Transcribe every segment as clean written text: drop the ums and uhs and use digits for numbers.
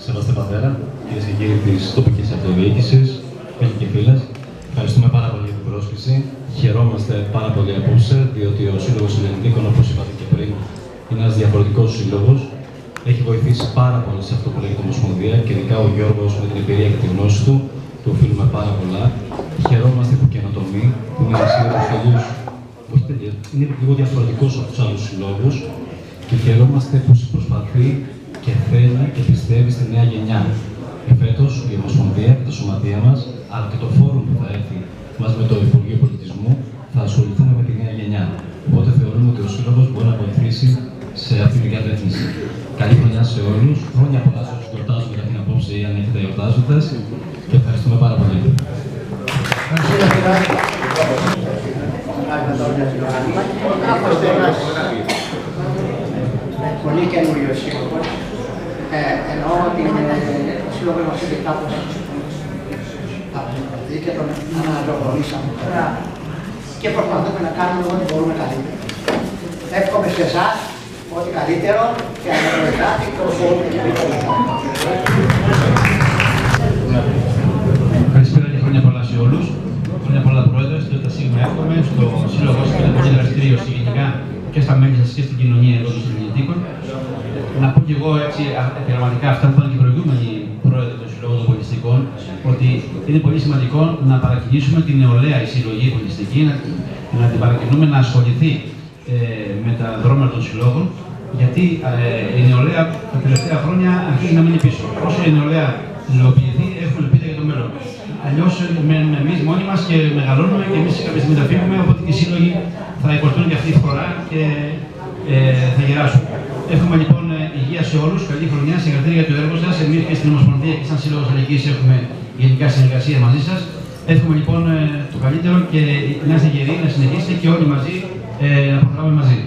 Σεβαστέ Πατέρα, κυρίες και κύριοι της τοπικής αυτοδιοίκησης, φίλοι και φίλες, ευχαριστούμε πάρα πολύ για την πρόσκληση. Χαιρόμαστε πάρα πολύ απόψε, διότι ο Σύλλογος Ελληνικών, όπως είπατε και πριν, είναι ένας διαφορετικός σύλλογος. Έχει βοηθήσει πάρα πολύ σε αυτό που λέγεται Ομοσπονδία και ειδικά ο Γιώργος με την εμπειρία και τη γνώση του, του οφείλουμε πάρα πολλά. Χαιρόμαστε που καινοτομεί, που είναι ένας σύλλογος τελείως, είναι λίγο διαφορετικός από τους άλλους συλλόγους και χαιρόμαστε που προσπαθεί και θέλει και πιστεύει στη νέα γενιά. Φέτος η Ομοσπονδία και τα σωματεία μας, αλλά και το φόρουμ που θα έρθει μαζί με το Υπουργείο Πολιτισμού, θα ασχοληθούμε με τη νέα γενιά. Οπότε θεωρούμε ότι ο Σύλλογος μπορεί να βοηθήσει σε αυτή την κατεύθυνση. Καλή χρονιά σε όλους. Χρόνια πολλά σε όσους γιορτάζουν την απόψε ή αν έχετε γιορτάζοντες. Και ευχαριστούμε πάρα πολύ. Πολύ καινούριο σύλλογο. Εννοώ ότι ο σύλλογος μας είναι κάπως και τον αναζωογονήσαμε τώρα και προσπαθούμε να κάνουμε ό,τι μπορούμε καλύτερα. Εύχομαι σε εσάς ό,τι καλύτερο και αναζωογονάτε και όσο ό,τι καλύτερο. Καλησπέρα και χρόνια πολλά σε όλους. Χρόνια πολλά Πρόεδρε, στο Τασίγμα εύχομαι, στο Σύλλογο σας και την δραστηρίωση γενικά και στα μέλη σας και στην κοινωνία εδώ των Ελληνικών. Να πω και εγώ έτσι πειραματικά αυτά που είπαν και οι προηγούμενοι πρόεδροι των Συλλόγων των Πολιτιστικών, ότι είναι πολύ σημαντικό να παρακινήσουμε την νεολαία η συλλογή πολιτιστική, να την παρακινούμε να ασχοληθεί με τα δρόμενα των συλλόγων, γιατί η νεολαία τα τελευταία χρόνια αρχίζει να μείνει πίσω. Όσο η νεολαία υλοποιηθεί, έχουμε ελπίδα για το μέλλον. Αλλιώς μένουμε εμείς μόνοι μας και μεγαλώνουμε και εμείς κάποια στιγμή θα φύγουμε, οπότε και οι σύλλογοι θα υποστούν και αυτή τη φορά και θα γεράσουν. Εύχομαι λοιπόν υγεία σε όλους, καλή χρονιά, συγχαρητήρια για το έργο σας. Εμείς και στην Ομοσπονδία και σαν Σύλλογος Αλληλεγγύης έχουμε γενικά συνεργασία μαζί σας. Εύχομαι λοιπόν το καλύτερο και να είστε γεροί, να συνεχίσετε και όλοι μαζί να προχωράμε μαζί.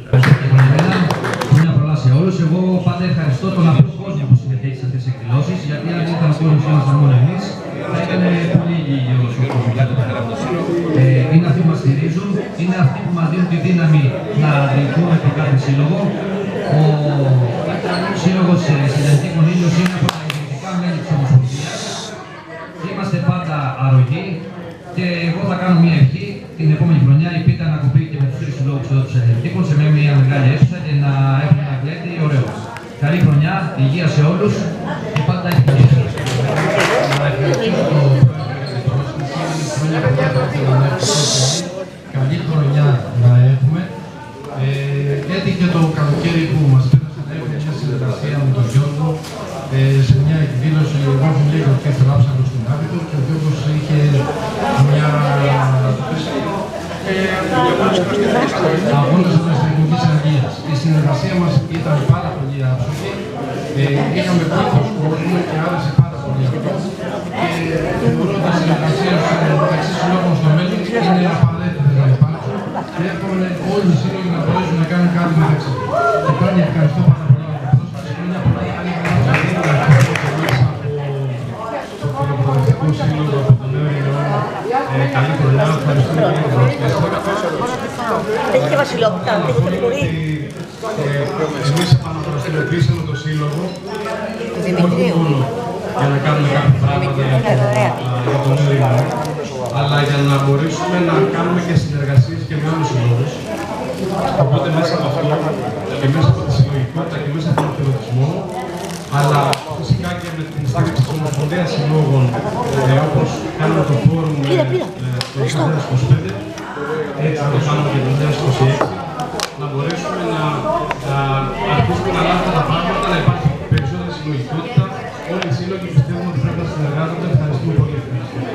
Ευχαριστώ και χρόνια πολλά σε όλους. Εγώ πάντα ευχαριστώ τον απλό κόσμο που συμμετέχει σε αυτές τις εκδηλώσεις, γιατί αν ήταν ο κόσμος και ήμασταν μόνο εμείς, θα ήταν πολύ λίγος ο κόσμος για το πέρα. Είναι αυτοί που μας στηρίζουν, είναι αυτοί που μας δίνουν τη δύναμη να διοικούμε τον κάθε σύλλογο. Ο Σύλλογος Συντηρητικών Ήλιος είναι από τα ιδρυτικά μέλη της Ομοσπονδίας. Είμαστε πάντα αρρωγοί και εγώ θα κάνω μια ευχή την επόμενη χρονιά η πίτα να κοπεί και με τους τρεις συλλόγους εδώ τους Ελληνικών σε μια μεγάλη αίθουσα και να έχουμε ένα γλέντι ωραίο. Καλή χρονιά, υγεία σε όλους και πάντα ευτυχία. Να ευχαριστήσω το καλή χρονιά να έχουμε. Έτυχε το καλοκαίρι που μας πέρασε να έχουμε μια συνεργασία με τον Γιώργο σε μια εκδήλωση. Εγώ ήμουν λίγο και θελάψαμε στην Άβυτο και ο Γιώργος είχε μια αγώνας αναστραγωγής αργίας. Η συνεργασία μας ήταν πάρα πολύ άψογη. Είχαμε πλήθος κόσμου και άρεσε πάρα πολύ αυτό. Και θεωρώ ότι η συνεργασία μεταξύ συλλόγων στο μέλλον είναι απαραίτητη να υπάρξει. Και εύχομαι όλοι οι σύλλογοι να μπορέσουν να κάνουν κάτι μεταξύ. Και πάλι ευχαριστώ πάρα πολύ για την πρόσκληση. Χρόνια πολλά καλή χρονιά. Στο Σύλλογο από το Νέο Ινωμένο. Καλή χρονιά, ευχαριστούμε για την πρόσκληση. Έχει και βασιλόπιτα, έχει και πουρί. Εμείς επαναδραστηριοποιήσαμε το Σύλλογο για να κάνουμε κάποια πράγματα για το Νέο Ινωμένο, αλλά για να μπορέσουμε να κάνουμε και συνεργασίες και με άλλους συλλόγους. Οπότε μέσα από αυτό και μέσα από τη συλλογικότητα και μέσα από τον εθελοντισμό, αλλά φυσικά και με την στήριξη της Ομοσπονδίας Συλλόγων, όπως κάνουμε το φόρουμ το 2025, έτσι θα το κάνουμε και το 2026, να μπορέσουμε να αρχίσουμε να λάβουμε τα πράγματα, να υπάρχει περισσότερη συλλογικότητα. Όλοι οι σύλλογοι πιστεύουμε ότι πρέπει να συνεργάζονται. Ευχαριστούμε πολύ. Ευχαριστούμε.